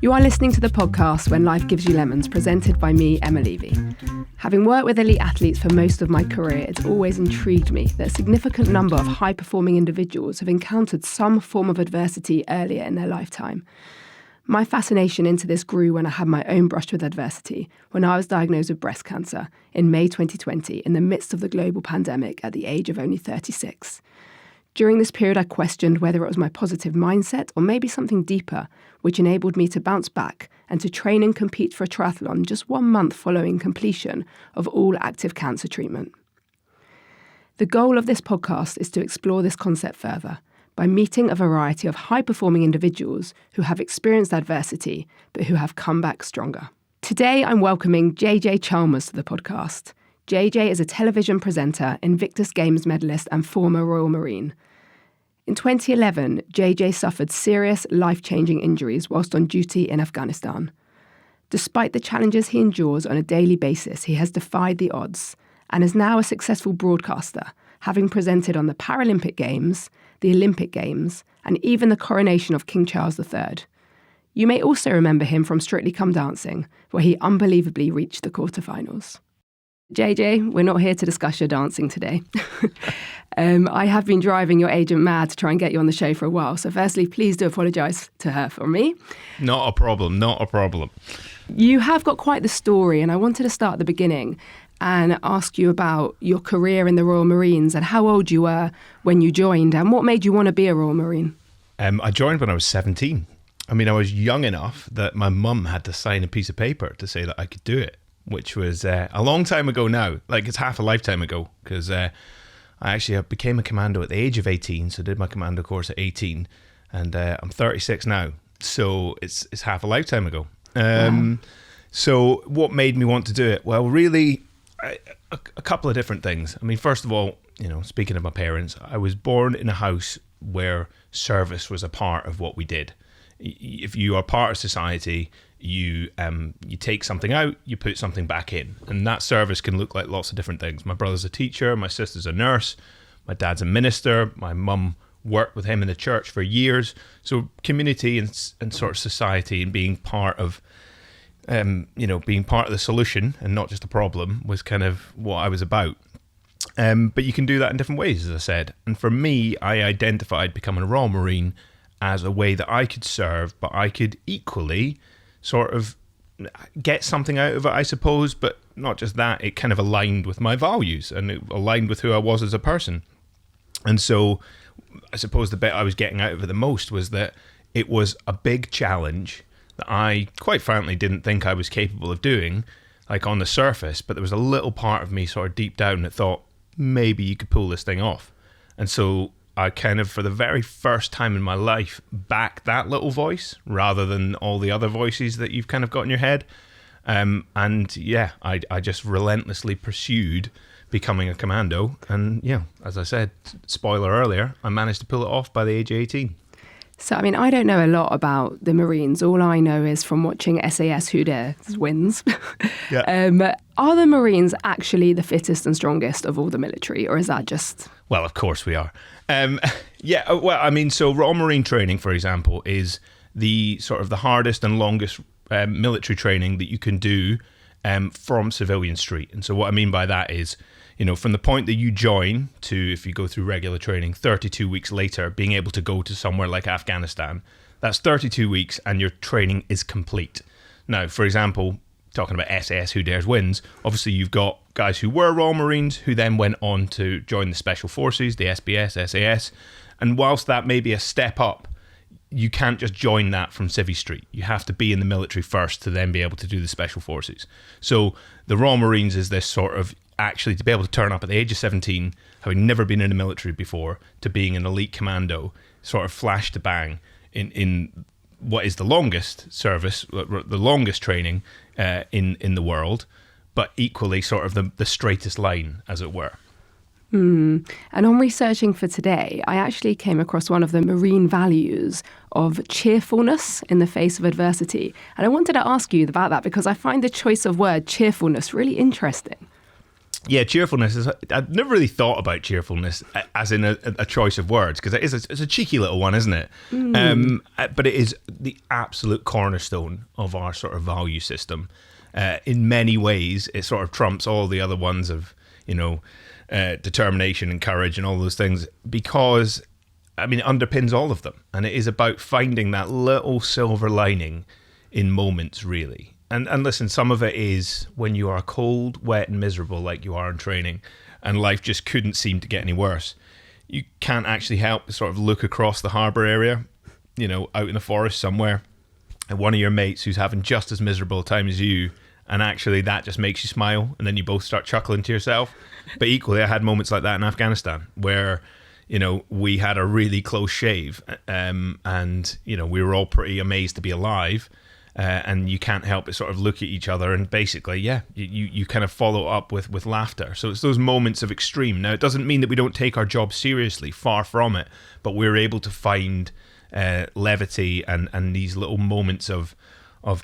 You are listening to the podcast When Life Gives You Lemons, presented by me, Emma Levy. Having worked with elite athletes for most of my career, it's always intrigued me that a significant number of high-performing individuals have encountered some form of adversity earlier in their lifetime. My fascination into this grew when I had my own brush with adversity, when I was diagnosed with breast cancer in May 2020 in the midst of the global pandemic at the age of only 36. During this period, I questioned whether it was my positive mindset or maybe something deeper, which enabled me to bounce back and to train and compete for a triathlon just 1 month following completion of all active cancer treatment. The goal of this podcast is to explore this concept further by meeting a variety of high-performing individuals who have experienced adversity but who have come back stronger. Today, I'm welcoming JJ Chalmers to the podcast. JJ is a television presenter, Invictus Games medalist and former Royal Marine. In 2011, JJ suffered serious, life-changing injuries whilst on duty in Afghanistan. Despite the challenges he endures on a daily basis, he has defied the odds and is now a successful broadcaster, having presented on the Paralympic Games, the Olympic Games, and even the Coronation of King Charles III. You may also remember him from Strictly Come Dancing, where he unbelievably reached the quarterfinals. JJ, we're not here to discuss your dancing today. I have been driving your agent mad to try and get you on the show for a while. So firstly, please do apologise to her for me. Not a problem, not a problem. You have got quite the story, and I wanted to start at the beginning and ask you about your career in the Royal Marines and how old you were when you joined and what made you want to be a Royal Marine. I joined when I was 17. I was young enough that my mum had to sign a piece of paper to say that I could do it, which was a long time ago now. Like, it's half a lifetime ago, because I actually became a commando at the age of 18, so did my commando course at 18, and I'm 36 now, so it's half a lifetime ago. Wow. So what made me want to do it? Well, really, a couple of different things. First of all, speaking of my parents, I was born in a house where service was a part of what we did. If you are part of society, you take something out, you put something back in, and that service can look like lots of different things. My brother's a teacher, my sister's a nurse, my dad's a minister, my mum worked with him in the church for years. So community and sort of society and being part of being part of the solution and not just a problem was kind of what I was about. But you can do that in different ways, as I said. And for me, I identified becoming a Royal Marine as a way that I could serve, but I could equally sort of get something out of it, I suppose. But not just that, it kind of aligned with my values and it aligned with who I was as a person. And so I suppose the bit I was getting out of it the most was that it was a big challenge that I, quite frankly, didn't think I was capable of doing, like on the surface, but there was a little part of me sort of deep down that thought, maybe you could pull this thing off. And so I kind of, for the very first time in my life, backed that little voice rather than all the other voices that you've kind of got in your head. I just relentlessly pursued becoming a commando. And as I said, spoiler earlier, I managed to pull it off by the age of 18. So, I don't know a lot about the Marines. All I know is from watching SAS Who Dares Wins. Yeah. Are the Marines actually the fittest and strongest of all the military, or is that just... Well, of course we are. So Royal Marine training, for example, is the sort of the hardest and longest military training that you can do from civilian street. And so what I mean by that is, from the point that you join to, if you go through regular training, 32 weeks later, being able to go to somewhere like Afghanistan, that's 32 weeks and your training is complete. Now, for example, talking about SAS Who Dares Wins, obviously you've got guys who were Royal Marines who then went on to join the Special Forces, the SBS, SAS, and whilst that may be a step up, you can't just join that from Civvy Street. You have to be in the military first to then be able to do the Special Forces. So the Royal Marines is this sort of, actually to be able to turn up at the age of 17, having never been in the military before, to being an elite commando, sort of flash to bang in what is the longest service, the longest training in the world, but equally sort of the straightest line, as it were. And on researching for today, I actually came across one of the Marine values of cheerfulness in the face of adversity. And I wanted to ask you about that because I find the choice of word cheerfulness really interesting. Yeah, cheerfulness is. I've never really thought about cheerfulness as in a choice of words, because it's a cheeky little one, isn't it? But it is the absolute cornerstone of our sort of value system. In many ways, it sort of trumps all the other ones of, determination and courage and all those things, because, I mean, it underpins all of them. And it is about finding that little silver lining in moments, really. And listen, some of it is when you are cold, wet and miserable like you are in training, and life just couldn't seem to get any worse. You can't actually help but sort of look across the harbour area, out in the forest somewhere, at one of your mates who's having just as miserable a time as you, and actually that just makes you smile, and then you both start chuckling to yourself. But equally, I had moments like that in Afghanistan where, we had a really close shave, and we were all pretty amazed to be alive. And you can't help but sort of look at each other, and basically, you kind of follow up with laughter. So it's those moments of extreme. Now, it doesn't mean that we don't take our job seriously, far from it, but we're able to find levity and these little moments of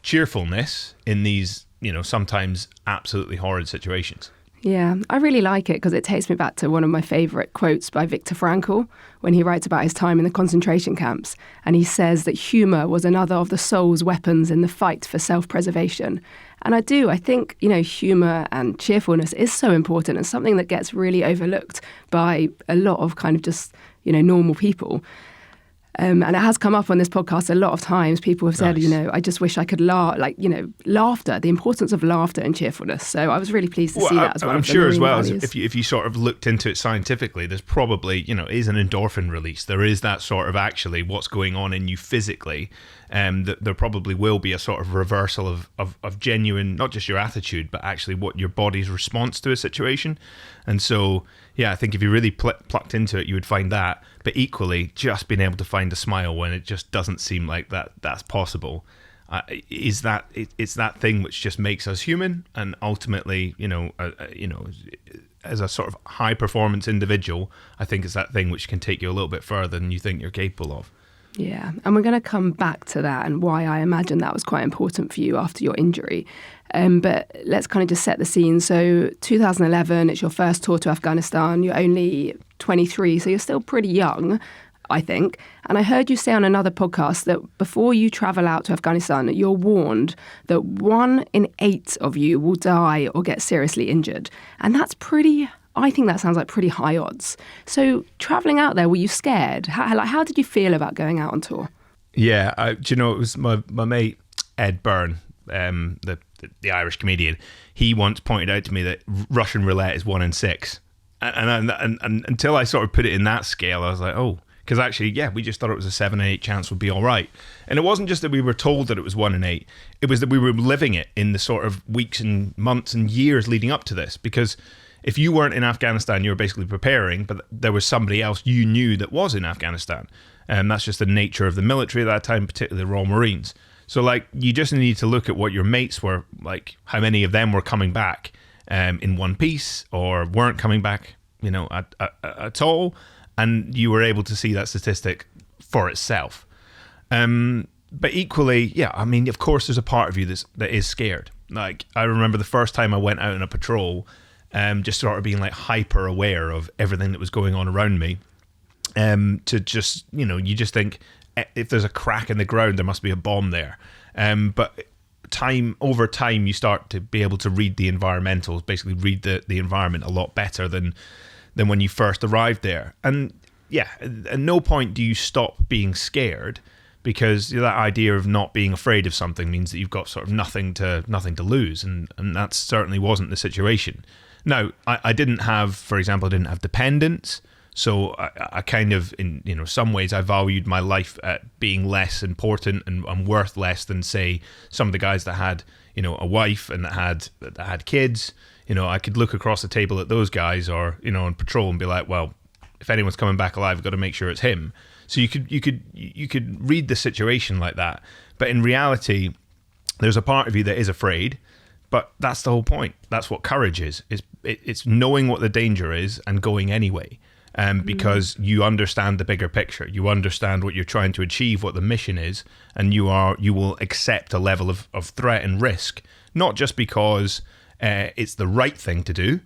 cheerfulness in these, sometimes absolutely horrid situations. Yeah, I really like it because it takes me back to one of my favourite quotes by Viktor Frankl when he writes about his time in the concentration camps. And he says that humour was another of the soul's weapons in the fight for self-preservation. And I think, humour and cheerfulness is so important and something that gets really overlooked by a lot of kind of just, normal people. And it has come up on this podcast a lot of times. People have said, Nice. I just wish I could laugh, laughter, the importance of laughter and cheerfulness. So I was really pleased to see that as well. I'm sure as well, if you sort of looked into it scientifically, there's probably, is an endorphin release. There is that sort of actually what's going on in you physically. That there probably will be a sort of reversal of genuine, not just your attitude, but actually what your body's response to a situation. And so, I think if you really plucked into it, you would find that. But equally, just being able to find a smile when it just doesn't seem like that's possible, it's that thing which just makes us human. And ultimately, as a sort of high performance individual, I think it's that thing which can take you a little bit further than you think you're capable of. Yeah, and we're going to come back to that and why I imagine that was quite important for you after your injury. But let's kind of just set the scene. So 2011, it's your first tour to Afghanistan. You're only 23, so you're still pretty young, I think. And I heard you say on another podcast that before you travel out to Afghanistan, you're warned that 1 in 8 of you will die or get seriously injured. And I think that sounds like pretty high odds. So travelling out there, were you scared? How did you feel about going out on tour? Yeah, it was my mate Ed Byrne, the Irish comedian. He once pointed out to me that Russian roulette is 1 in 6, and until I sort of put it in that scale, I was like, oh, because actually, we just thought it was a 7 in 8 chance would be all right. And it wasn't just that we were told that it was 1 in 8; it was that we were living it in the sort of weeks and months and years leading up to this, because if you weren't in Afghanistan, you were basically preparing, but there was somebody else you knew that was in Afghanistan. And that's just the nature of the military at that time, particularly the Royal Marines. So, you just need to look at what your mates were, how many of them were coming back in one piece or weren't coming back, at all. And you were able to see that statistic for itself. But equally, of course, there's a part of you that is scared. I remember the first time I went out on a patrol, just sort of being hyper aware of everything that was going on around me. To just, you just think if there's a crack in the ground, there must be a bomb there. But over time, you start to be able to read the environmentals, basically read the environment a lot better than when you first arrived there. And at no point do you stop being scared, because that idea of not being afraid of something means that you've got sort of nothing to lose. And that certainly wasn't the situation. Now, I didn't have, for example, dependents. So I kind of, in some ways, I valued my life at being less important and worth less than, say, some of the guys that had, a wife and that had kids. I could look across the table at those guys or, on patrol and be like, well, if anyone's coming back alive, I've got to make sure it's him. So you could read the situation like that. But in reality, there's a part of you that is afraid. But that's the whole point. That's what courage is. It's knowing what the danger is and going anyway. Because you understand the bigger picture. You understand what you're trying to achieve, what the mission is, and you will accept a level of threat and risk, not just because it's the right thing to do,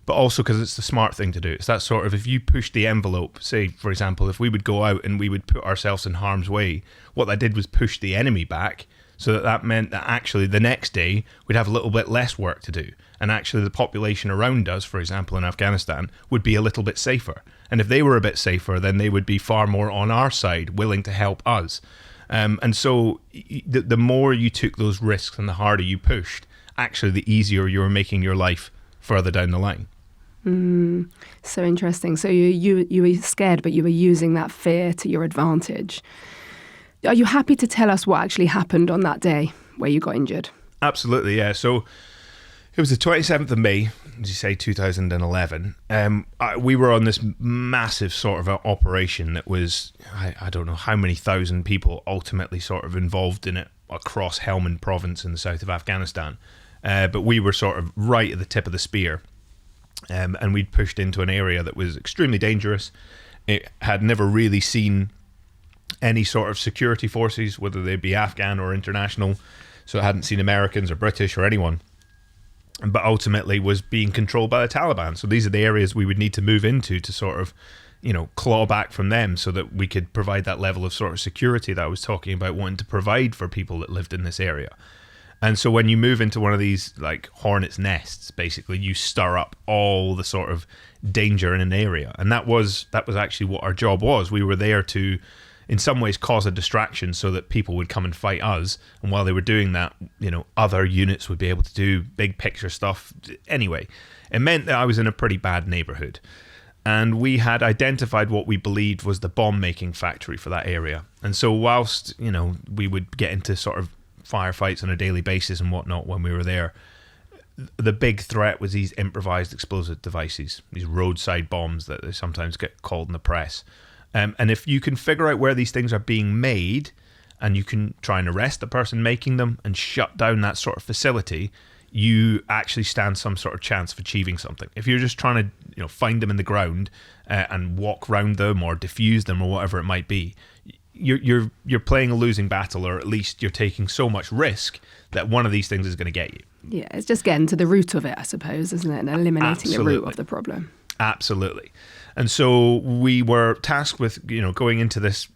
but also because it's the smart thing to do. It's that sort of, if you push the envelope, say, for example, if we would go out and we would put ourselves in harm's way, what that did was push the enemy back, so that meant that actually the next day we'd have a little bit less work to do. And actually the population around us, for example, in Afghanistan, would be a little bit safer. And if they were a bit safer, then they would be far more on our side, willing to help us. And so the more you took those risks and the harder you pushed, actually the easier you were making your life further down the line. So interesting. So you were scared, but you were using that fear to your advantage. Are you happy to tell us what actually happened on that day where you got injured? Absolutely, yeah. So it was the 27th of May, as you say, 2011. We were on this massive sort of operation that was, I don't know how many thousand people ultimately sort of involved in it across Helmand province in the south of Afghanistan. But we were sort of right at the tip of the spear. And we'd pushed into an area that was extremely dangerous. It had never really seen any sort of security forces, whether they be Afghan or international. So it hadn't seen Americans or British or anyone. But ultimately was being controlled by the Taliban. So these are the areas we would need to move into to sort of, claw back from them so that we could provide that level of sort of security that I was talking about, wanting to provide for people that lived in this area. And so when you move into one of these like hornet's nests, basically you stir up all the sort of danger in an area. And that was actually what our job was. We were there to, in some ways, cause a distraction so that people would come and fight us. And while they were doing that, other units would be able to do big picture stuff. Anyway, it meant that I was in a pretty bad neighborhood. And we had identified what we believed was the bomb-making factory for that area. And so whilst, we would get into sort of firefights on a daily basis and whatnot when we were there, the big threat was these improvised explosive devices, these roadside bombs that they sometimes get called in the press. And if you can figure out where these things are being made and you can try and arrest the person making them and shut down that sort of facility, you actually stand some sort of chance of achieving something. If you're just trying to find them in the ground and walk around them or defuse them or whatever it might be, you're playing a losing battle, or at least you're taking so much risk that one of these things is going to get you. Yeah, it's just getting to the root of it, I suppose, isn't it? And eliminating the root of the problem. Absolutely. And so we were tasked with, going into this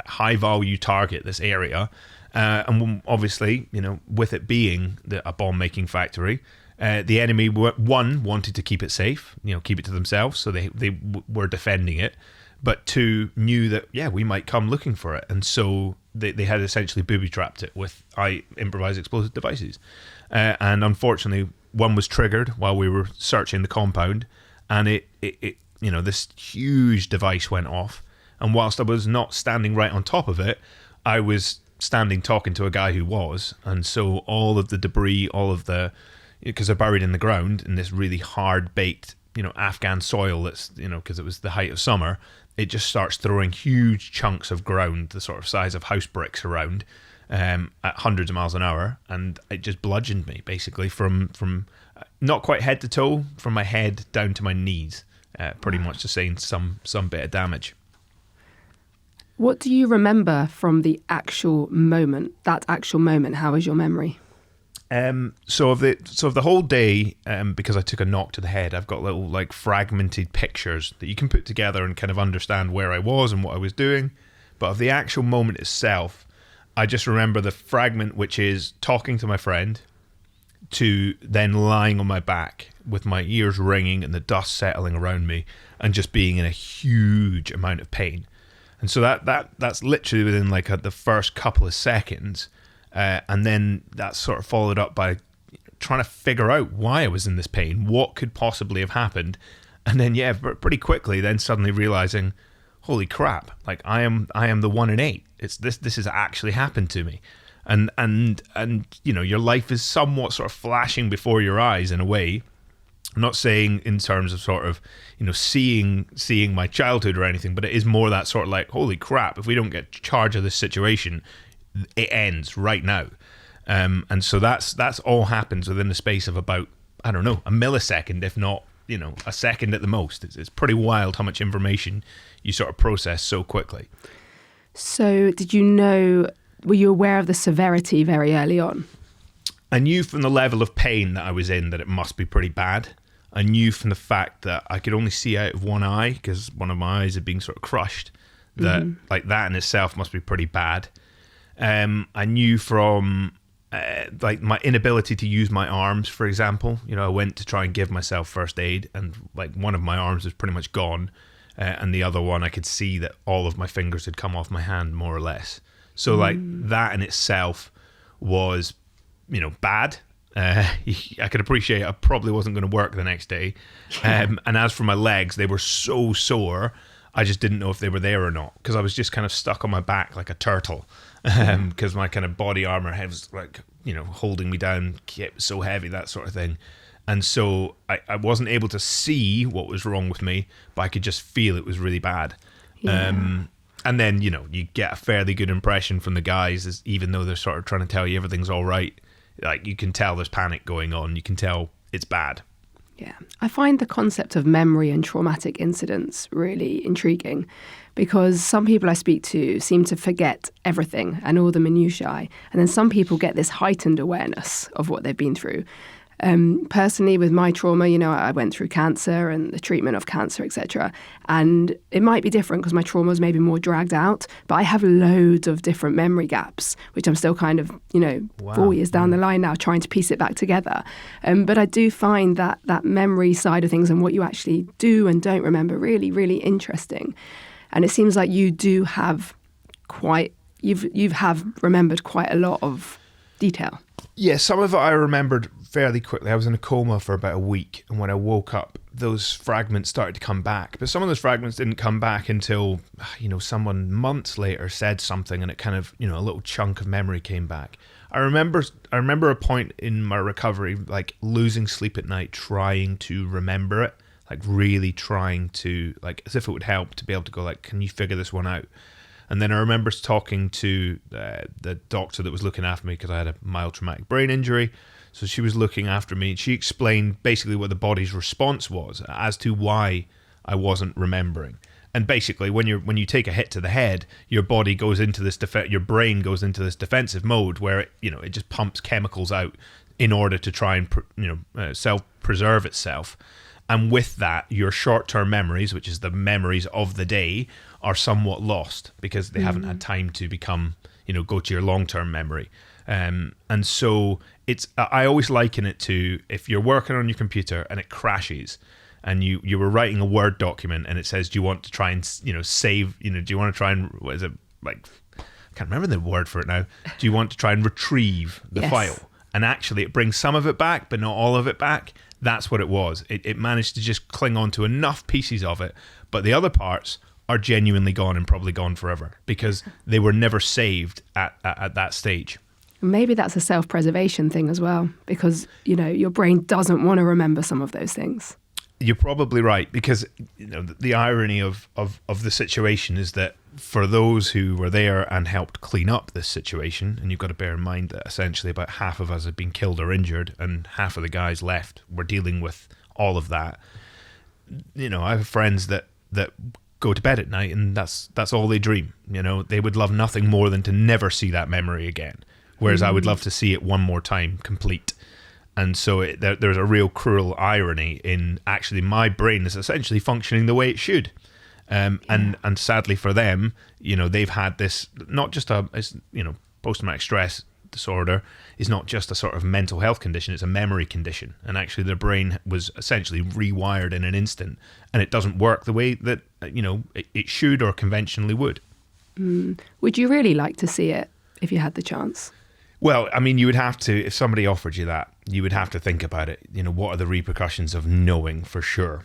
high value target, this area. And obviously, with it being a bomb making factory, the enemy wanted to keep it safe, keep it to themselves. So they were defending it. But two, knew that, we might come looking for it. And so they had essentially booby-trapped it with improvised explosive devices. And unfortunately, one was triggered while we were searching the compound. And it this huge device went off. And whilst I was not standing right on top of it, I was standing talking to a guy who was. And so all of the debris, because they're buried in the ground in this really hard-baked, Afghan soil that's, because it was the height of summer, it just starts throwing huge chunks of ground, the sort of size of house bricks around, at hundreds of miles an hour. And it just bludgeoned me, basically, from not quite head to toe, from my head down to my knees, pretty much sustained some bit of damage. What do you remember from the actual moment, How is your memory? So of the whole day, because I took a knock to the head, I've got little like fragmented pictures that you can put together and kind of understand where I was and what I was doing. But of the actual moment itself, I just remember the fragment, which is talking to my friend, to then lying on my back with my ears ringing and the dust settling around me and just being in a huge amount of pain. And so that's literally within like the first couple of seconds. And then that's sort of followed up by trying to figure out why I was in this pain, what could possibly have happened. And then, pretty quickly then suddenly realizing, holy crap, like I am the 1 in 8. This has actually happened to me. And your life is somewhat sort of flashing before your eyes in a way. I'm not saying in terms of sort of, seeing my childhood or anything, but it is more that sort of like, holy crap, if we don't get charge of this situation, it ends right now. And so that's all happens within the space of about, I don't know, a millisecond, if not, a second at the most. It's pretty wild how much information you sort of process so quickly. So were you aware of the severity very early on? I knew from the level of pain that I was in that it must be pretty bad. I knew from the fact that I could only see out of one eye because one of my eyes had been sort of crushed, that like that in itself must be pretty bad. I knew from like my inability to use my arms, for example. You know, I went to try and give myself first aid, and like one of my arms was pretty much gone, and the other one I could see that all of my fingers had come off my hand more or less. So like that in itself was, you know, bad. I could appreciate I probably wasn't going to work the next day. And as for my legs, they were so sore, I just didn't know if they were there or not, because I was just kind of stuck on my back like a turtle, because my kind of body armor was like, you know, holding me down, kept so heavy, that sort of thing. And so I wasn't able to see what was wrong with me, but I could just feel it was really bad. And then, you know, you get a fairly good impression from the guys, even though they're sort of trying to tell you everything's all right. Like, you can tell there's panic going on. You can tell it's bad. Yeah. I find the concept of memory and traumatic incidents really intriguing, because some people I speak to seem to forget everything and all the minutiae. And then some people get this heightened awareness of what they've been through. Personally, with my trauma, you know, I went through cancer and the treatment of cancer, etc. And it might be different because my trauma is maybe more dragged out, but I have loads of different memory gaps, which I'm still kind of, you know, 4 years down the line now trying to piece it back together. But I do find that memory side of things and what you actually do and don't remember really, really interesting. And it seems like you do have you've remembered quite a lot of detail. Yeah, some of it I remembered fairly quickly. I was in a coma for about a week, and when I woke up, those fragments started to come back. But some of those fragments didn't come back until, you know, someone months later said something, and it kind of, you know, a little chunk of memory came back. I remember a point in my recovery, like losing sleep at night, trying to remember it, like really trying to, like, as if it would help to be able to go, like, can you figure this one out? And then I remember talking to the doctor that was looking after me, because I had a mild traumatic brain injury. So she was looking after me. She explained basically what the body's response was as to why I wasn't remembering. And basically, when you take a hit to the head, your body goes into this your brain goes into this defensive mode where it just pumps chemicals out in order to try and self-preserve itself. And with that, your short-term memories, which is the memories of the day, are somewhat lost because they haven't had time to become, go to your long-term memory. And so I always liken it to if you're working on your computer and it crashes and you were writing a Word document and it says, do you want to try and, save, do you want to try and, what is it, like, I can't remember the word for it now. Do you want to try and retrieve the file? And actually it brings some of it back, but not all of it back. That's what it was. It managed to just cling on to enough pieces of it, but the other parts are genuinely gone and probably gone forever because they were never saved at that stage. Maybe that's a self-preservation thing as well, because, your brain doesn't want to remember some of those things. You're probably right, because the irony of the situation is that for those who were there and helped clean up this situation, and you've got to bear in mind that essentially about half of us had been killed or injured and half of the guys left were dealing with all of that. I have friends that go to bed at night and that's all they dream. They would love nothing more than to never see that memory again. Whereas I would love to see it one more time complete. And so there's a real cruel irony in actually my brain is essentially functioning the way it should. And sadly for them, they've had this, not just post-traumatic stress disorder is not just a sort of mental health condition, it's a memory condition. And actually their brain was essentially rewired in an instant and it doesn't work the way that, it should or conventionally would. Would you really like to see it if you had the chance? Well, I mean, you would have to, if somebody offered you that, you would have to think about it. What are the repercussions of knowing for sure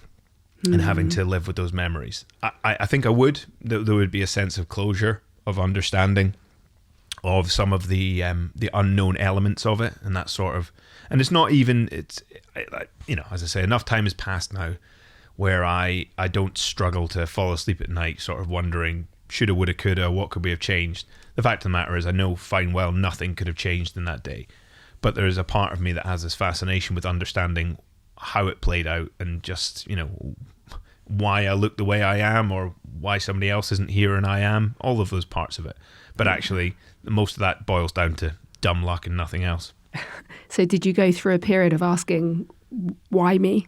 and having to live with those memories? I think I would. There would be a sense of closure, of understanding of some of the unknown elements of it and that sort of, and it's not even, as I say, enough time has passed now where I don't struggle to fall asleep at night sort of wondering shoulda, woulda, coulda, what could we have changed? The fact of the matter is I know fine well nothing could have changed in that day. But there is a part of me that has this fascination with understanding how it played out and just, why I look the way I am or why somebody else isn't here and I am, all of those parts of it. But actually, most of that boils down to dumb luck and nothing else. So did you go through a period of asking, why me?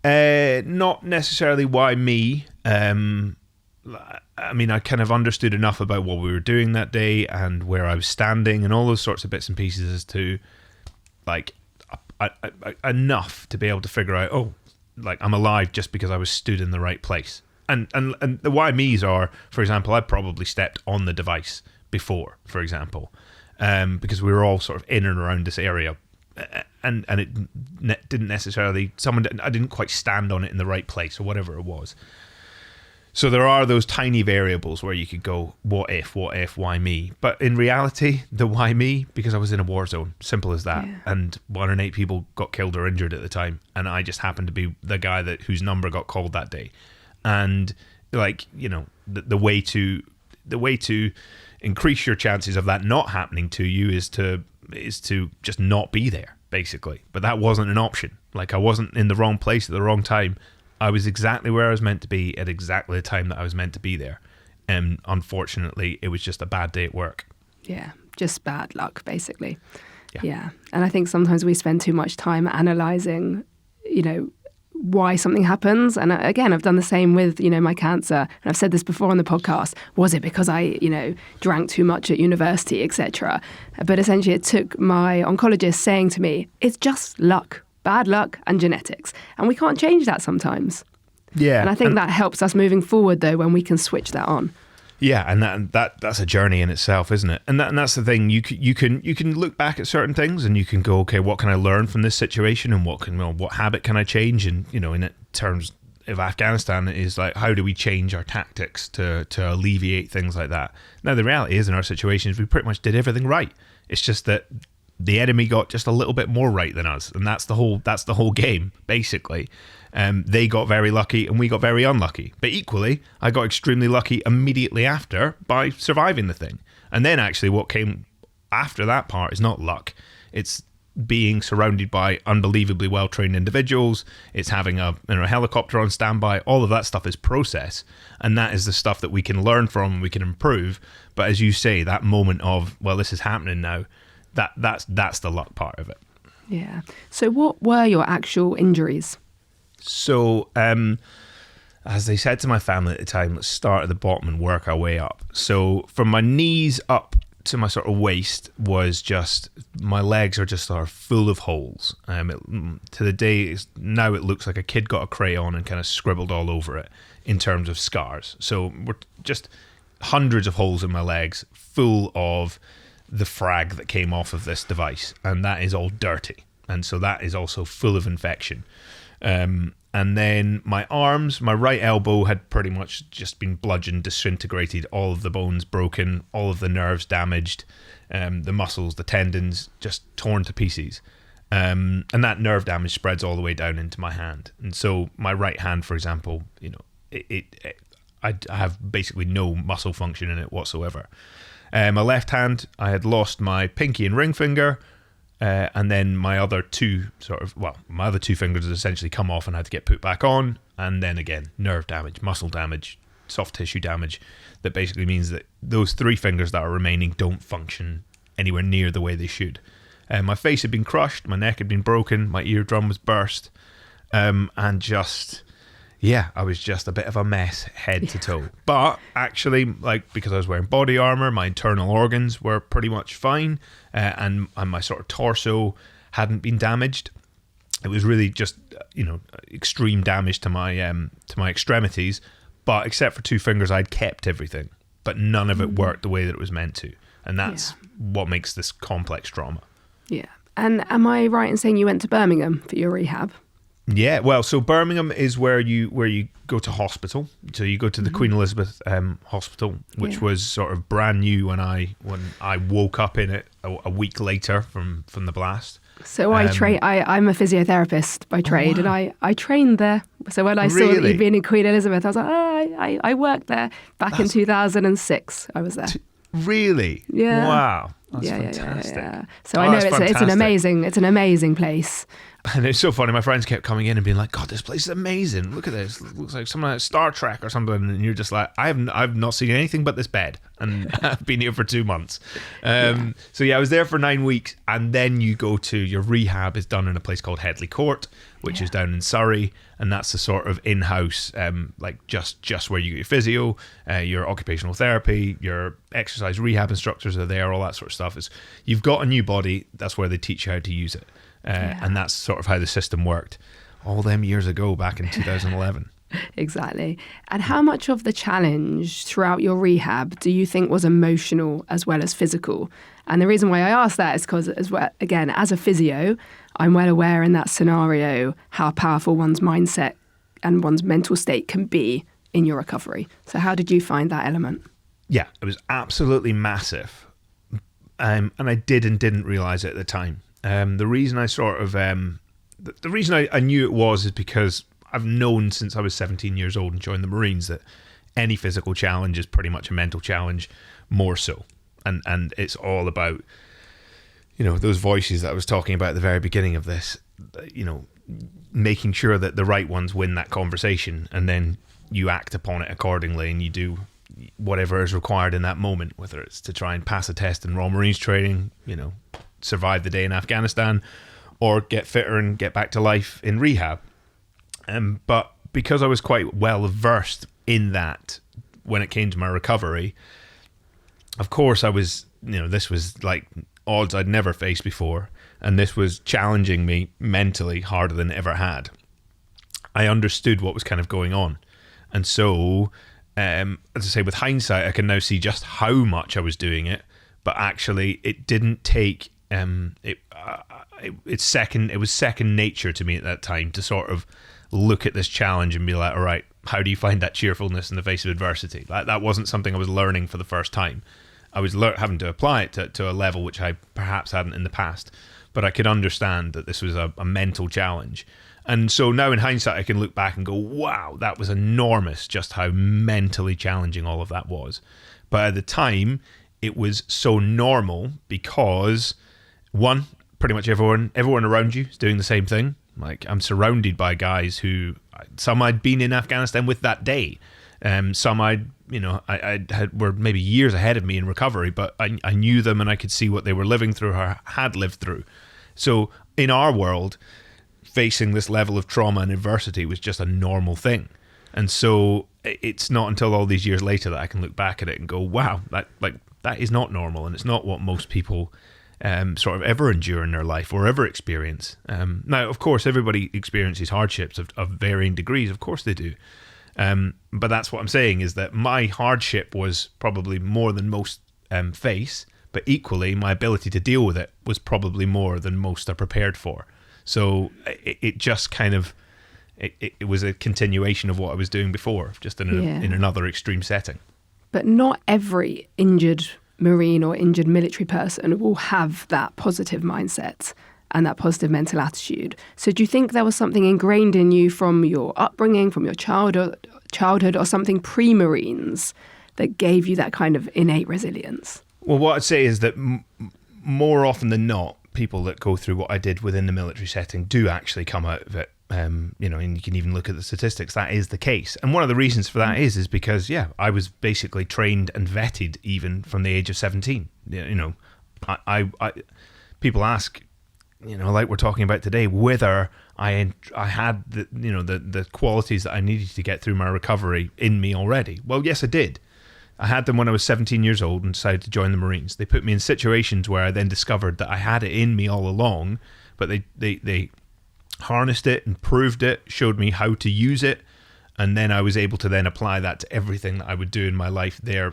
Not necessarily why me. I mean, I kind of understood enough about what we were doing that day and where I was standing and all those sorts of bits and pieces as to, like, enough to be able to figure out, oh, like, I'm alive just because I was stood in the right place. And the why me's are, for example, I probably stepped on the device before, for example, because we were all sort of in and around this area. And it didn't necessarily, I didn't quite stand on it in the right place or whatever it was. So there are those tiny variables where you could go, what if, why me? But in reality, the why me, because I was in a war zone, simple as that. Yeah. And 1 in 8 people got killed or injured at the time. And I just happened to be the guy whose number got called that day. And like, you know, the way to increase your chances of that not happening to you is to just not be there, basically. But that wasn't an option. Like, I wasn't in the wrong place at the wrong time. I was exactly where I was meant to be at exactly the time that I was meant to be there. And unfortunately, it was just a bad day at work. Yeah, just bad luck, basically. Yeah. And I think sometimes we spend too much time analysing, you know, why something happens. And again, I've done the same with, you know, my cancer. And I've said this before on the podcast. Was it because I, you know, drank too much at university, etc.? But essentially it took my oncologist saying to me, it's just luck. Bad luck and genetics. And we can't change that sometimes. Yeah. And I think that helps us moving forward, though, when we can switch that on. Yeah, and that's a journey in itself, isn't it? And that's the thing. You can look back at certain things and you can go, okay, what can I learn from this situation, and what habit can I change? And, you know, in terms of Afghanistan, it is like, how do we change our tactics to alleviate things like that? Now, the reality is, in our situations, we pretty much did everything right. It's just that the enemy got just a little bit more right than us, and that's the whole game, basically. They got very lucky and we got very unlucky. But equally, I got extremely lucky immediately after by surviving the thing. And then actually what came after that part is not luck. It's being surrounded by unbelievably well-trained individuals. It's having a helicopter on standby. All of that stuff is process. And that is the stuff that we can learn from and we can improve. But as you say, that moment of, well, this is happening now, that's the luck part of it. Yeah. So what were your actual injuries? So, as they said to my family at the time, let's start at the bottom and work our way up. So from my knees up to my sort of waist was just, my legs are just sort of full of holes. To the day now, it looks like a kid got a crayon and kind of scribbled all over it in terms of scars. So we're just hundreds of holes in my legs, full of the frag that came off of this device, and that is all dirty, and so that is also full of infection. And then my arms, my right elbow had pretty much just been bludgeoned, disintegrated, all of the bones broken, all of the nerves damaged, the muscles, the tendons just torn to pieces, and that nerve damage spreads all the way down into my hand. And so my right hand, for example, you know, I have basically no muscle function in it whatsoever. My left hand, I had lost my pinky and ring finger, and then my other two fingers had essentially come off and had to get put back on. And then again, nerve damage, muscle damage, soft tissue damage. That basically means that those 3 fingers that are remaining don't function anywhere near the way they should. My face had been crushed, my neck had been broken, my eardrum was burst, and just... yeah, I was just a bit of a mess head to toe. But actually, like, because I was wearing body armor, my internal organs were pretty much fine, and my sort of torso hadn't been damaged. It was really just, you know, extreme damage to my extremities. But except for 2 fingers, I'd kept everything, but none of it worked the way that it was meant to, and that's what makes this complex trauma. Yeah, and am I right in saying you went to Birmingham for your rehab? Yeah, well, so Birmingham is where you go to hospital. So you go to the Queen Elizabeth Hospital, which was sort of brand new when I woke up in it a week later from the blast. So I'm a physiotherapist by trade, and I trained there. So when I saw that you'd been in Queen Elizabeth, I was like, I worked there back in 2006. I was there. Really? Yeah. Wow. That's fantastic. So I know it's an amazing place. And it's so funny. My friends kept coming in and being like, "God, this place is amazing. Look at this. It looks like something like Star Trek or something." And you're just like, I've not seen anything but this bed, and I've been here for 2 months. So I was there for 9 weeks, and then you go to your rehab is done in a place called Headley Court, which is down in Surrey, and that's the sort of in-house, like just where you get your physio, your occupational therapy, your exercise rehab instructors are there, all that sort of stuff. Is you've got a new body, that's where they teach you how to use it. And that's sort of how the system worked all them years ago, back in 2011. Exactly. And how much of the challenge throughout your rehab do you think was emotional as well as physical? And the reason why I ask that is because, again, as a physio, I'm well aware in that scenario how powerful one's mindset and one's mental state can be in your recovery. So how did you find that element? Yeah, it was absolutely massive. And I did and didn't realise it at the time. The reason I sort of, the reason I knew it was is because I've known since I was 17 years old and joined the Marines that any physical challenge is pretty much a mental challenge, more so. And it's all about, those voices that I was talking about at the very beginning of this, making sure that the right ones win that conversation, and then you act upon it accordingly and you do whatever is required in that moment, whether it's to try and pass a test in Royal Marines training, survive the day in Afghanistan, or get fitter and get back to life in rehab. But because I was quite well versed in that when it came to my recovery, of course I was, this was like odds I'd never faced before, and this was challenging me mentally harder than it ever had. I understood what was kind of going on. And so, as I say, with hindsight, I can now see just how much I was doing it, but actually it didn't take it was second nature to me at that time to sort of look at this challenge and be like, all right, how do you find that cheerfulness in the face of adversity? That wasn't something I was learning for the first time. I was having to apply it to a level which I perhaps hadn't in the past, but I could understand that this was a mental challenge. And so now in hindsight, I can look back and go, wow, that was enormous, just how mentally challenging all of that was. But at the time, it was so normal because, one, pretty much everyone around you is doing the same thing. Like, I'm surrounded by guys who, some I'd been in Afghanistan with that day. Some were maybe years ahead of me in recovery, but I knew them and I could see what they were living through or had lived through. So in our world, facing this level of trauma and adversity was just a normal thing. And so it's not until all these years later that I can look back at it and go, wow, that is not normal, and it's not what most people sort of ever endure in their life or ever experience. Now, of course, everybody experiences hardships of varying degrees. Of course they do. But that's what I'm saying, is that my hardship was probably more than most face, but equally my ability to deal with it was probably more than most are prepared for. So it just kind of, it was a continuation of what I was doing before, just in another extreme setting. But not every injured Marine or injured military person will have that positive mindset and that positive mental attitude. So do you think there was something ingrained in you from your upbringing, from your childhood or something pre-Marines that gave you that kind of innate resilience? Well, what I'd say is that more often than not, people that go through what I did within the military setting do actually come out of it. And you can even look at the statistics. That is the case. And one of the reasons for that is because, I was basically trained and vetted even from the age of 17. I people ask, like we're talking about today, whether I had the qualities that I needed to get through my recovery in me already. Well, yes, I did. I had them when I was 17 years old and decided to join the Marines. They put me in situations where I then discovered that I had it in me all along, but they harnessed it and proved it, showed me how to use it, and then I was able to then apply that to everything that I would do in my life there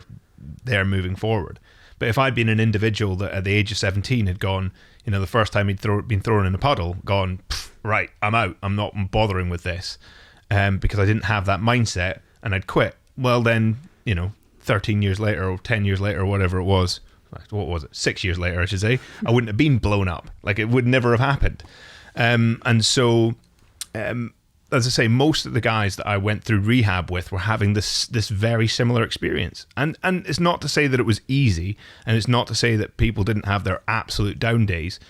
moving forward. But if I'd been an individual that at the age of 17 had gone, the first time he'd been thrown in a puddle, gone, right, I'm out, I'm not bothering with this, because I didn't have that mindset and I'd quit, well then, 13 years later or 10 years later or whatever it was, what was it, 6 years later I should say, I wouldn't have been blown up. Like, it would never have happened. And so as I say, most of the guys that I went through rehab with were having this very similar experience. And it's not to say that it was easy, and it's not to say that people didn't have their absolute down days.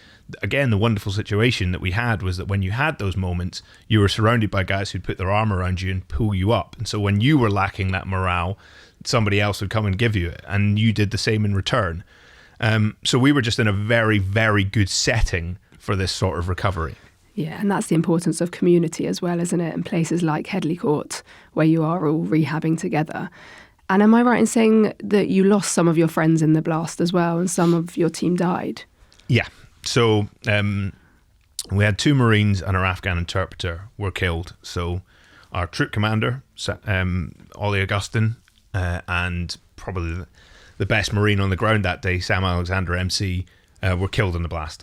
Again, the wonderful situation that we had was that when you had those moments, you were surrounded by guys who'd put their arm around you and pull you up. And so when you were lacking that morale, somebody else would come and give you it, and you did the same in return. So we were just in a very, very good setting for this sort of recovery. Yeah, and that's the importance of community as well, isn't it? In places like Headley Court, where you are all rehabbing together. And am I right in saying that you lost some of your friends in the blast as well, and some of your team died? Yeah. So we had 2 Marines and our Afghan interpreter were killed. So our troop commander, Ollie Augustin, and probably the best Marine on the ground that day, Sam Alexander MC, were killed in the blast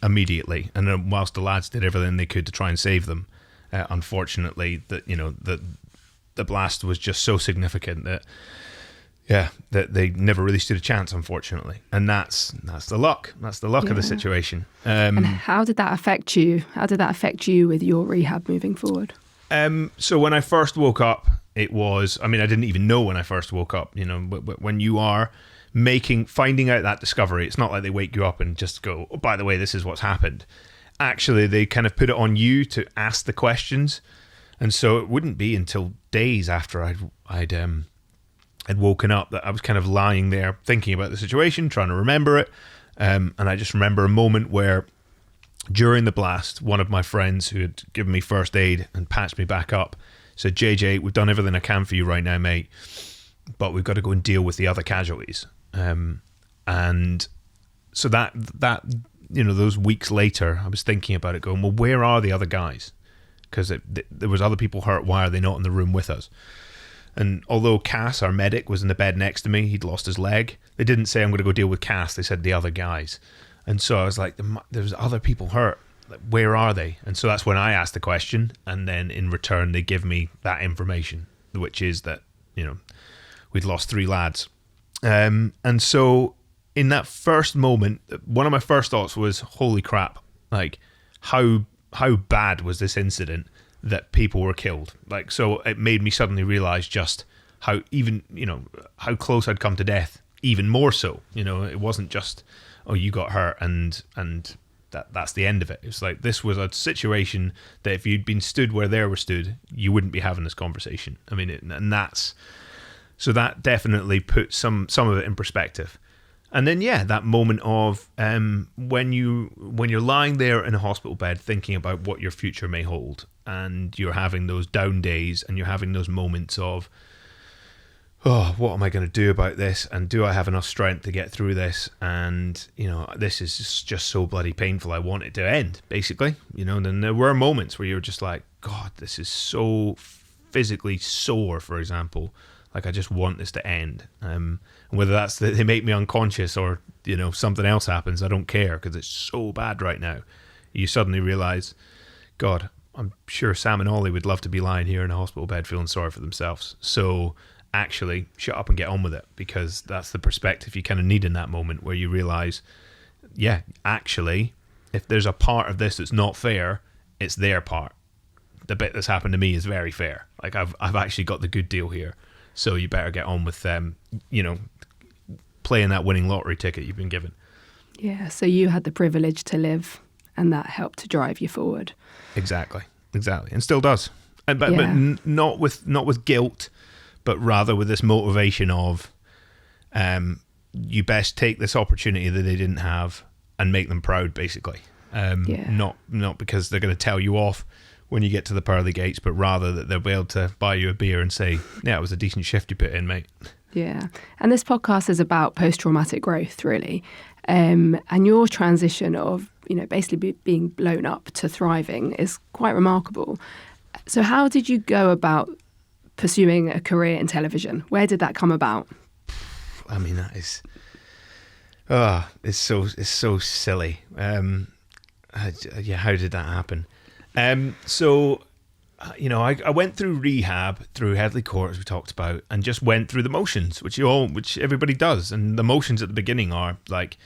immediately. And then whilst the lads did everything they could to try and save them, unfortunately, the blast was just so significant that they never really stood a chance, unfortunately. And that's the luck. That's the luck of the situation. And how did that affect you? How did that affect you with your rehab moving forward? So when I first woke up, it was, I didn't even know when I first woke up, when you are finding out that discovery, it's not like they wake you up and just go, oh, by the way, this is what's happened. Actually, they kind of put it on you to ask the questions. And so it wouldn't be until days after I'd woken up that I was kind of lying there thinking about the situation, trying to remember it. And I just remember a moment where during the blast, one of my friends who had given me first aid and patched me back up said, JJ, we've done everything I can for you right now, mate, but we've got to go and deal with the other casualties. And so that those weeks later, I was thinking about it going, well, where are the other guys? Because there was other people hurt. Why are they not in the room with us? And although Cass, our medic, was in the bed next to me, he'd lost his leg. They didn't say, I'm going to go deal with Cass. They said the other guys. And so I was like, there's other people hurt. Like, where are they? And so that's when I asked the question. And then in return, they give me that information, which is that, we'd lost 3 lads. And so in that first moment, one of my first thoughts was, holy crap, like how bad was this incident that people were killed? Like, so it made me suddenly realize just how how close I'd come to death, even more so. It wasn't just, oh, you got hurt and that's the end of it. It's like, this was a situation that if you'd been stood where they were stood, you wouldn't be having this conversation. So that definitely put some of it in perspective. And then, that moment of when you're lying there in a hospital bed thinking about what your future may hold, and you're having those down days, and you're having those moments of, oh, what am I going to do about this? And do I have enough strength to get through this? And, this is just so bloody painful. I want it to end, basically. And then there were moments where you're just like, God, this is so physically sore, for example. Like, I just want this to end. Whether that's that they make me unconscious or, something else happens, I don't care, because it's so bad right now. You suddenly realize, God, I'm sure Sam and Ollie would love to be lying here in a hospital bed feeling sorry for themselves. So actually, shut up and get on with it, because that's the perspective you kind of need in that moment, where you realize, actually, if there's a part of this that's not fair, it's their part. The bit that's happened to me is very fair. Like, I've actually got the good deal here. So you better get on with playing that winning lottery ticket you've been given. Yeah, so you had the privilege to live, and that helped to drive you forward. Exactly, and still does. But not with guilt, but rather with this motivation of, you best take this opportunity that they didn't have and make them proud, basically. Not because they're going to tell you off when you get to the pearly gates, but rather that they'll be able to buy you a beer and say, it was a decent shift you put in, mate. Yeah. And this podcast is about post-traumatic growth, really. And your transition of, basically being blown up to thriving is quite remarkable. So how did you go about pursuing a career in television? Where did that come about? That is, it's so silly. How did that happen? I went through rehab through Headley Court, as we talked about, and just went through the motions, which everybody does. And the motions at the beginning are like,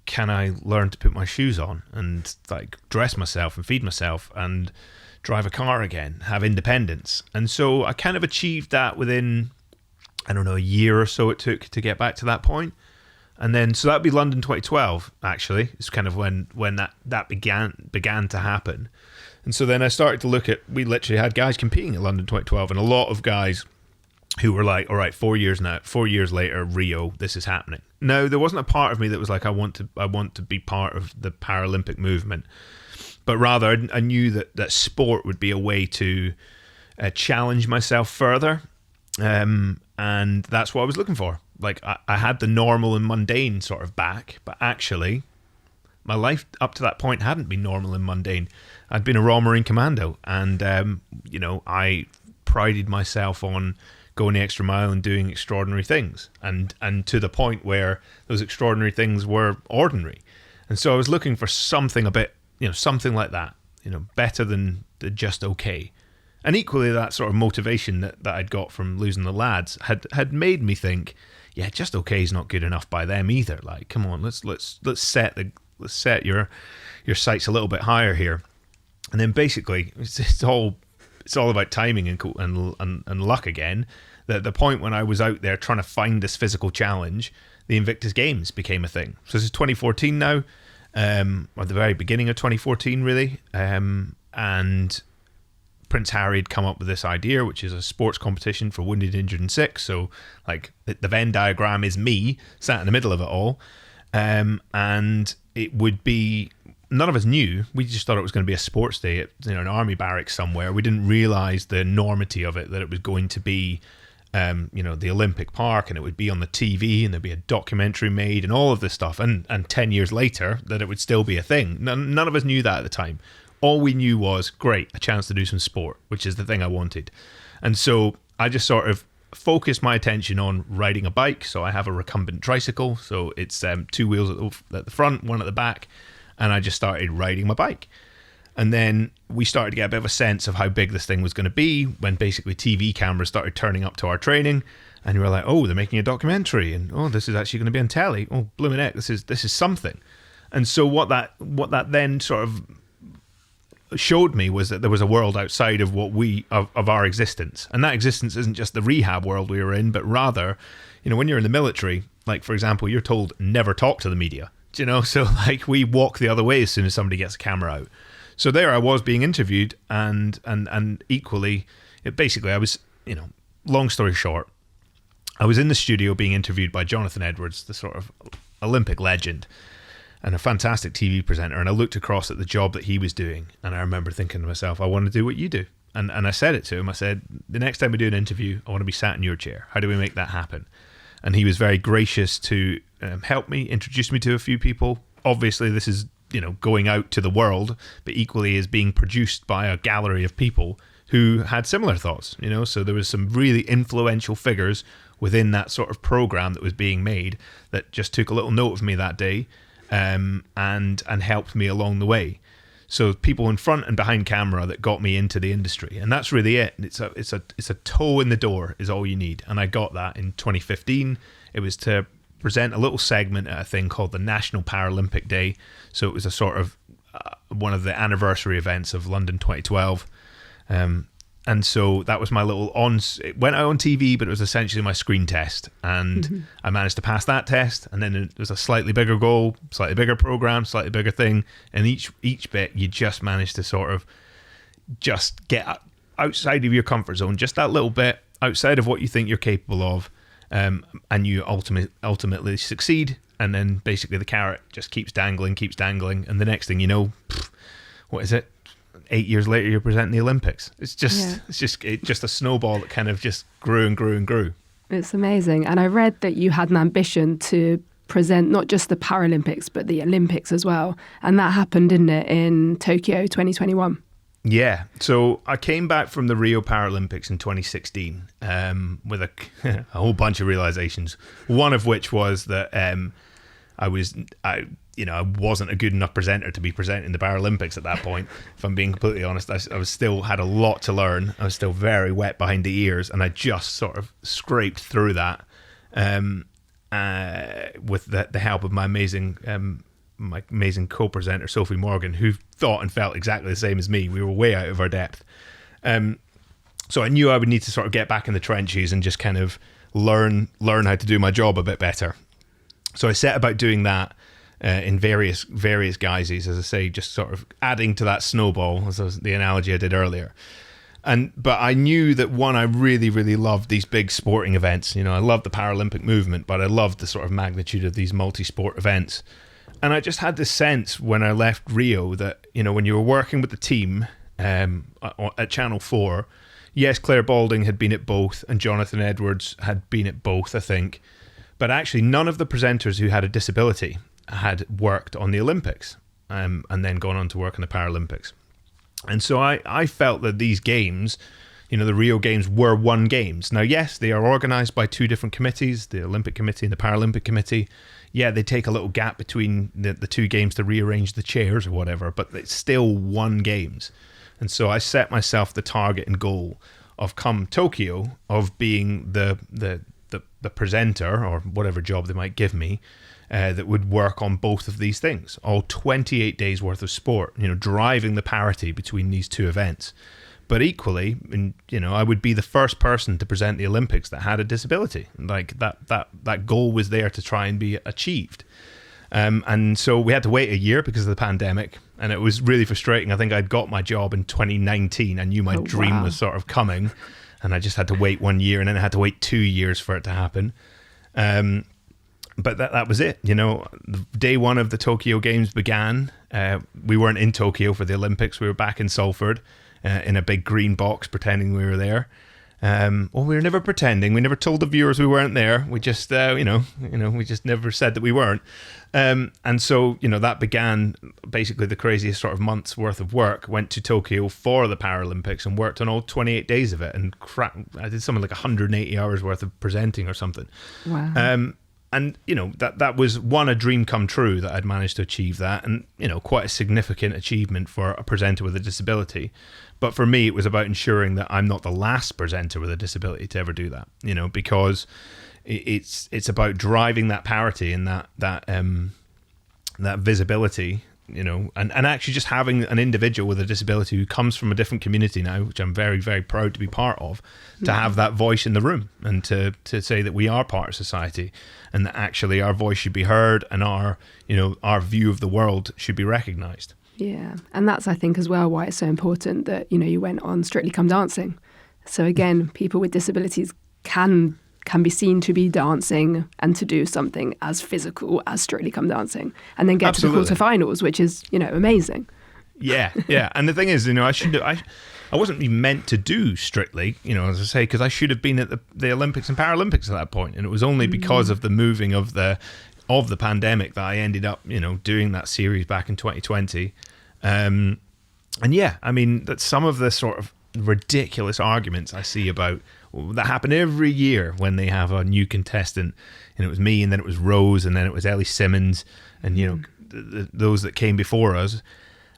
can I learn to put my shoes on and like dress myself and feed myself and drive a car again, have independence? And so I kind of achieved that within, I don't know, a year or so it took to get back to that point. And then, so that'd be London 2012, actually. It's kind of when that began to happen. And so then I started to look at, we literally had guys competing at London 2012, and a lot of guys who were like, all right, 4 years later, Rio, this is happening. No, there wasn't a part of me that was like, I want to be part of the Paralympic movement. But rather, I knew that sport would be a way to challenge myself further. And that's what I was looking for. Like, I had the normal and mundane sort of back, but actually my life up to that point hadn't been normal and mundane. I'd been a Royal Marine Commando, and I prided myself on going the extra mile and doing extraordinary things, and to the point where those extraordinary things were ordinary. And so I was looking for something a bit, something like that, better than the just okay. And equally, that sort of motivation that I'd got from losing the lads had made me think, yeah, just okay is not good enough by them either. Like, come on, let's set your sights a little bit higher here. And then basically, it's all about timing and luck again. The point when I was out there trying to find this physical challenge, the Invictus Games became a thing. So this is 2014 now, or the very beginning of 2014, really. And Prince Harry had come up with this idea, which is a sports competition for wounded, injured, and sick. So, like, the Venn diagram is me sat in the middle of it all, and it would be. None of us knew. We just thought it was going to be a sports day at an army barracks somewhere. We didn't realise the enormity of it, that it was going to be, the Olympic Park, and it would be on the TV, and there'd be a documentary made, and all of this stuff. And 10 years later, that it would still be a thing. None of us knew that at the time. All we knew was, great, a chance to do some sport, which is the thing I wanted. And so I just sort of focused my attention on riding a bike. So I have a recumbent tricycle. So it's 2 wheels at the front, 1 at the back. And I just started riding my bike. And then we started to get a bit of a sense of how big this thing was going to be when basically TV cameras started turning up to our training. And we were like, oh, they're making a documentary. And, oh, this is actually going to be on telly. Oh, blooming heck, this is something. And so what that then sort of showed me was that there was a world outside of of our existence. And that existence isn't just the rehab world we were in, but rather, when you're in the military, like, for example, you're told never talk to the media. So like we walk the other way as soon as somebody gets a camera out. So there I was being interviewed, and equally, basically I was, long story short, I was in the studio being interviewed by Jonathan Edwards, the sort of Olympic legend and a fantastic TV presenter. And I looked across at the job that he was doing, and I remember thinking to myself, I want to do what you do. And I said it to him. I said, the next time we do an interview, I want to be sat in your chair. How do we make that happen? And he was very gracious to help me, introduce me to a few people. Obviously, this is, going out to the world, but equally is being produced by a gallery of people who had similar thoughts, So there was some really influential figures within that sort of program that was being made that just took a little note of me that day, and helped me along the way. So people in front and behind camera that got me into the industry, and that's really it. It's a toe in the door is all you need, and I got that in 2015. It was to present a little segment at a thing called the National Paralympic Day. So it was a sort of one of the anniversary events of London 2012. And so that was my little it went out on TV, but it was essentially my screen test. And I managed to pass that test. And then it was a slightly bigger goal, slightly bigger program, slightly bigger thing. And each bit, you just managed to sort of just get outside of your comfort zone, just that little bit outside of what you think you're capable of. And you ultimately succeed. And then basically the carrot just keeps dangling. And the next thing you know, what is it? 8 years later, you're presenting the Olympics. It's just a snowball that kind of just grew and grew and grew. It's amazing. And I read that you had an ambition to present not just the Paralympics, but the Olympics as well. And that happened, didn't it, in Tokyo 2021? Yeah. So I came back from the Rio Paralympics in 2016 with a whole bunch of realizations. One of which was that I wasn't a good enough presenter to be presenting the Paralympics at that point. If I'm being completely honest, I was still had a lot to learn. I was still very wet behind the ears, and I just sort of scraped through that with the help of my amazing my amazing co-presenter Sophie Morgan, who thought and felt exactly the same as me. We were way out of our depth. So I knew I would need to sort of get back in the trenches and just kind of learn how to do my job a bit better. So I set about doing that in various guises, as I say, just sort of adding to that snowball, as was the analogy I did earlier. But I knew that, one, I really, really loved these big sporting events. I loved the Paralympic movement, but I loved the sort of magnitude of these multi-sport events. And I just had this sense when I left Rio that, when you were working with the team at Channel 4, yes, Claire Balding had been at both and Jonathan Edwards had been at both, I think. But actually, none of the presenters who had a disability had worked on the Olympics and then gone on to work on the Paralympics. And so I felt that these games, the Rio Games, were one games. Now, yes, they are organised by two different committees, the Olympic Committee and the Paralympic Committee. Yeah, they take a little gap between the two games to rearrange the chairs or whatever, but it's still one games. And so I set myself the target and goal of, come Tokyo, of being the presenter, or whatever job they might give me, that would work on both of these things, all 28 days worth of sport, driving the parity between these two events. But equally, I would be the first person to present the Olympics that had a disability. Like that goal was there to try and be achieved. And so we had to wait a year because of the pandemic, and it was really frustrating. I think I'd got my job in 2019. I knew my dream was sort of coming, and I just had to wait 1 year, and then I had to wait 2 years for it to happen. But that was it. Day one of the Tokyo Games began. We weren't in Tokyo for the Olympics. We were back in Salford in a big green box pretending we were there. We were never pretending. We never told the viewers we weren't there. We just, we just never said that we weren't. And so, that began basically the craziest sort of month's worth of work. Went to Tokyo for the Paralympics and worked on all 28 days of it. And I did something like 180 hours worth of presenting or something. Wow. And, that was, one, a dream come true that I'd managed to achieve that. And, quite a significant achievement for a presenter with a disability. But for me, it was about ensuring that I'm not the last presenter with a disability to ever do that, because it's about driving that parity and that visibility, and actually just having an individual with a disability who comes from a different community now, which I'm very, very proud to be part of, to have that voice in the room and to say that we are part of society and that actually our voice should be heard and our view of the world should be recognised. Yeah, and that's, I think, as well, why it's so important that, you went on Strictly Come Dancing. So again, people with disabilities can be seen to be dancing and to do something as physical as Strictly Come Dancing, and then get Absolutely. to the quarterfinals, which is, amazing. Yeah. And the thing is, I wasn't even meant to do Strictly, as I say, because I should have been at the Olympics and Paralympics at that point, and it was only because of the moving of the pandemic that I ended up, doing that series back in 2020. And yeah, I mean, that some of the sort of ridiculous arguments I see about that happen every year when they have a new contestant, and it was me, and then it was Rose, and then it was Ellie Simmons, and those that came before us.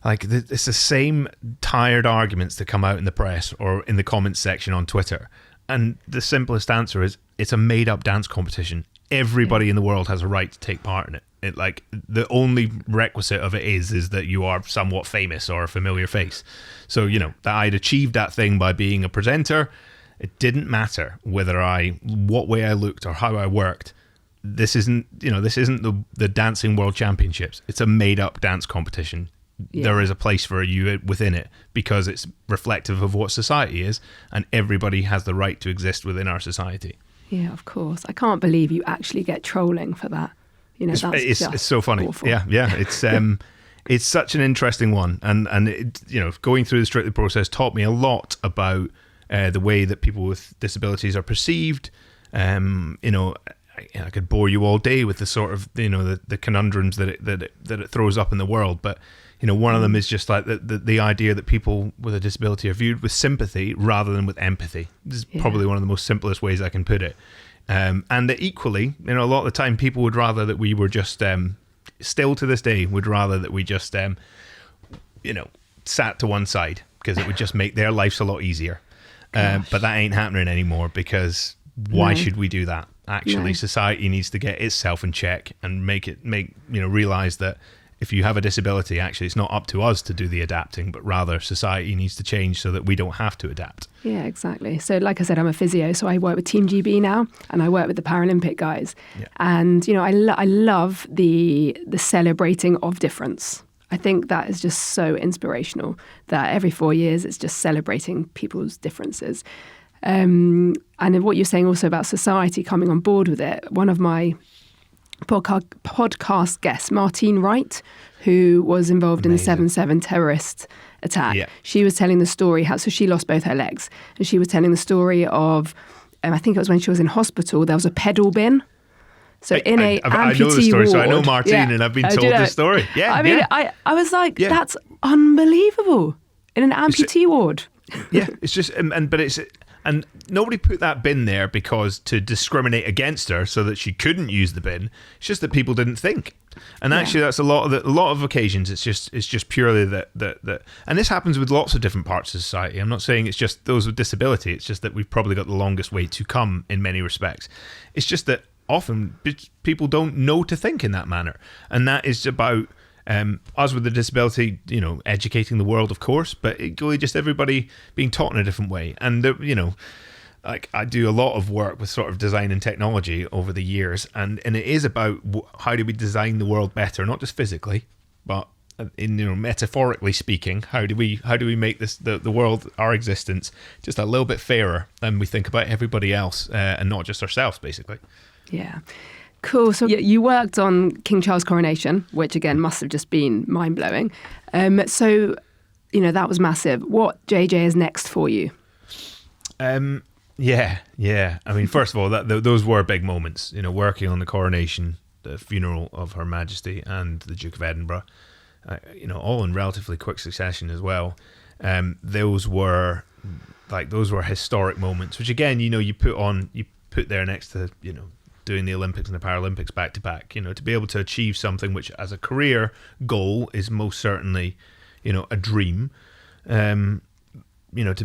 Like, it's the same tired arguments that come out in the press or in the comments section on Twitter. And the simplest answer is, it's a made-up dance competition. Everybody in the world has a right to take part in it. Like, the only requisite of it is that you are somewhat famous or a familiar face. So, that I'd achieved that thing by being a presenter. It didn't matter what way I looked or how I worked. This isn't the Dancing World Championships. It's a made-up dance competition. Yeah. There is a place for you within it because it's reflective of what society is, and everybody has the right to exist within our society. Yeah, of course. I can't believe you actually get trolling for that. It's so funny. Awful. Yeah. It's such an interesting one, and it, going through the Strictly process taught me a lot about the way that people with disabilities are perceived. I could bore you all day with the sort of the conundrums that it throws up in the world, but one of them is just like the idea that people with a disability are viewed with sympathy rather than with empathy. This is probably one of the most simplest ways I can put it. And that equally, a lot of the time people would rather that we were just, still to this day, would rather that we just, sat to one side because it would just make their lives a lot easier. But that ain't happening anymore because why should we do that? Actually, society needs to get itself in check and realize that if you have a disability, actually it's not up to us to do the adapting, but rather society needs to change so that we don't have to adapt. Yeah, exactly. So like I said, I'm a physio, so I work with Team GB now, and I work with the Paralympic guys. Yeah. And, I love the celebrating of difference. I think that is just so inspirational, that every 4 years it's just celebrating people's differences. And what you're saying also about society coming on board with it, one of my podcast guests, Martine Wright, who was involved in the 7/7 terrorist attack. Yeah. She was telling the story so she lost both her legs, and she was telling the story of, I think it was when she was in hospital, there was a pedal bin. So I know the story, ward, so I know Martine, and I've been told the story. Yeah, I mean, yeah. I was like, that's unbelievable in an amputee ward. Yeah, it's just, and nobody put that bin there because to discriminate against her so that she couldn't use the bin. It's just that people didn't think. And actually, that's a lot of occasions. It's just purely that, and this happens with lots of different parts of society. I'm not saying it's just those with disability. It's just that we've probably got the longest way to come in many respects. It's just that often people don't know to think in that manner, and that is about us with the disability, educating the world, of course, but equally just everybody being taught in a different way. And like I do a lot of work with sort of design and technology over the years, and it is about how do we design the world better, not just physically, but in metaphorically speaking, how do we make this the world, our existence, just a little bit fairer than we think about everybody else, and not just ourselves, basically. Yeah. Cool. So you worked on King Charles' coronation, which again must have just been mind-blowing. So, that was massive. What, JJ, is next for you? Yeah. I mean, first of all, those were big moments, working on the coronation, the funeral of Her Majesty and the Duke of Edinburgh, all in relatively quick succession as well. Those were historic moments, which again, you put there next to, doing the Olympics and the Paralympics back to back, to be able to achieve something which as a career goal is most certainly, a dream, to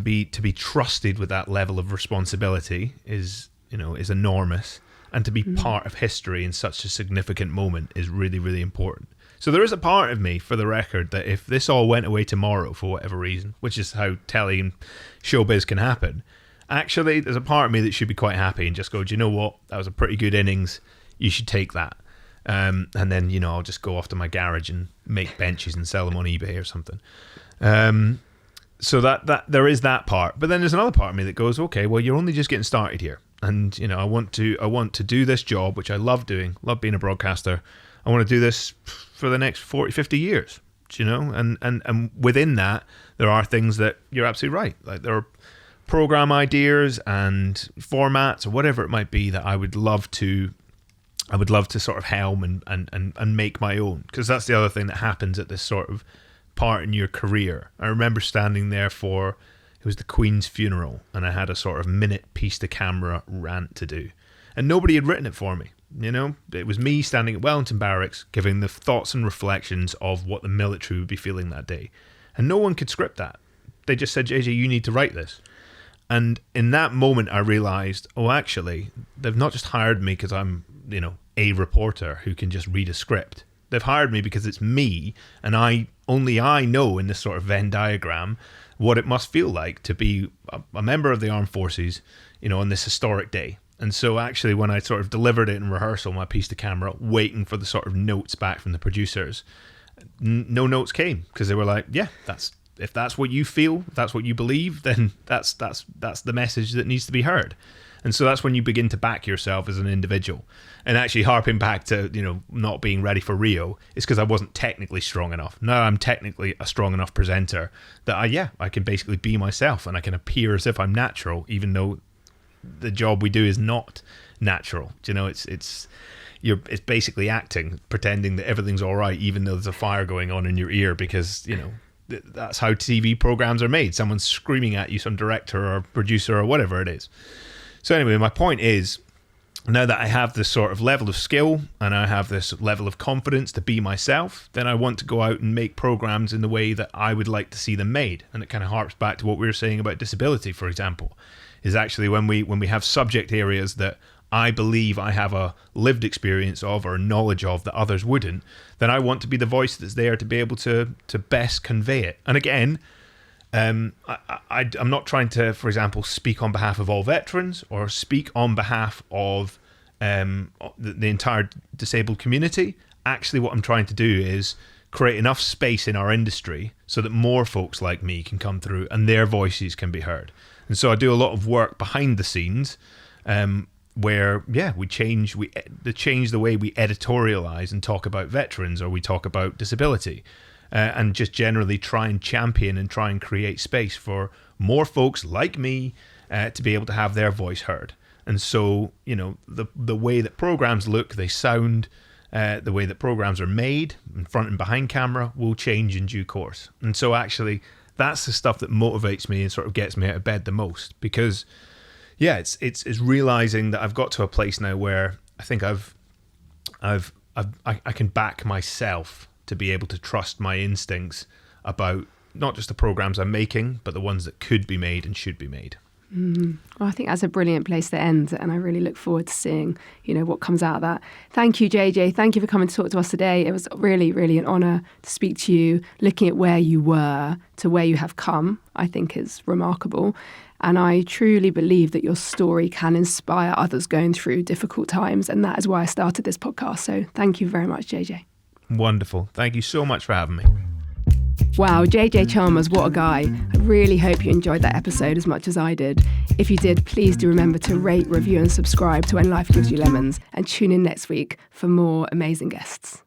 be trusted with that level of responsibility is enormous, and to be part of history in such a significant moment is really, really important. So there is a part of me, for the record, that if this all went away tomorrow for whatever reason, which is how telly and showbiz can happen, actually, there's a part of me that should be quite happy and just go, do you know what? That was a pretty good innings. You should take that. And then, I'll just go off to my garage and make benches and sell them on eBay or something. So that there is that part. But then there's another part of me that goes, okay, well, you're only just getting started here. And, I want to do this job, which I love doing, love being a broadcaster. I want to do this for the next 40, 50 years, and within that, there are things that you're absolutely right. Like there are program ideas and formats or whatever it might be that I would love to sort of helm and make my own, because that's the other thing that happens at this sort of part in your career. I remember standing there it was the Queen's funeral, and I had a sort of minute piece to camera rant to do, and nobody had written it for me. It was me standing at Wellington Barracks giving the thoughts and reflections of what the military would be feeling that day, and no one could script that. They just said, JJ, you need to write this. And in that moment, I realized, actually, they've not just hired me because I'm, a reporter who can just read a script. They've hired me because it's me, and I know in this sort of Venn diagram what it must feel like to be a member of the armed forces, on this historic day. And so actually, when I sort of delivered it in rehearsal, my piece to camera, waiting for the sort of notes back from the producers, no notes came, because they were like, yeah, if that's what you feel, if that's what you believe, then that's the message that needs to be heard. And so that's when you begin to back yourself as an individual. And actually harping back to, not being ready for Rio, is because I wasn't technically strong enough. Now I'm technically a strong enough presenter that I can basically be myself, and I can appear as if I'm natural, even though the job we do is not natural. It's basically acting, pretending that everything's all right, even though there's a fire going on in your ear, because, that's how TV programs are made. Someone's screaming at you, some director or producer or whatever it is. So anyway, my point is, now that I have this sort of level of skill and I have this level of confidence to be myself, then I want to go out and make programs in the way that I would like to see them made. And it kind of harps back to what we were saying about disability, for example, is actually when we have subject areas that I believe I have a lived experience of or a knowledge of that others wouldn't, then I want to be the voice that's there to be able to best convey it. And again, I'm not trying to, for example, speak on behalf of all veterans or speak on behalf of the entire disabled community. Actually, what I'm trying to do is create enough space in our industry so that more folks like me can come through and their voices can be heard. And so I do a lot of work behind the scenes where, we change the way we editorialize and talk about veterans, or we talk about disability, and just generally try and champion and try and create space for more folks like me to be able to have their voice heard. And so, the way that programs look, they sound, the way that programs are made in front and behind camera will change in due course. And so actually that's the stuff that motivates me and sort of gets me out of bed the most, because it's realizing that I've got to a place now where I think I can back myself to be able to trust my instincts about not just the programs I'm making, but the ones that could be made and should be made. Well, I think that's a brilliant place to end, and I really look forward to seeing, what comes out of that. Thank you, JJ. Thank you for coming to talk to us today. It was really, really an honour to speak to you. Looking at where you were to where you have come, I think is remarkable. And I truly believe that your story can inspire others going through difficult times, and that is why I started this podcast. So thank you very much, JJ. Wonderful. Thank you so much for having me. Wow, JJ Chalmers, what a guy. I really hope you enjoyed that episode as much as I did. If you did, please do remember to rate, review and subscribe to When Life Gives You Lemons, and tune in next week for more amazing guests.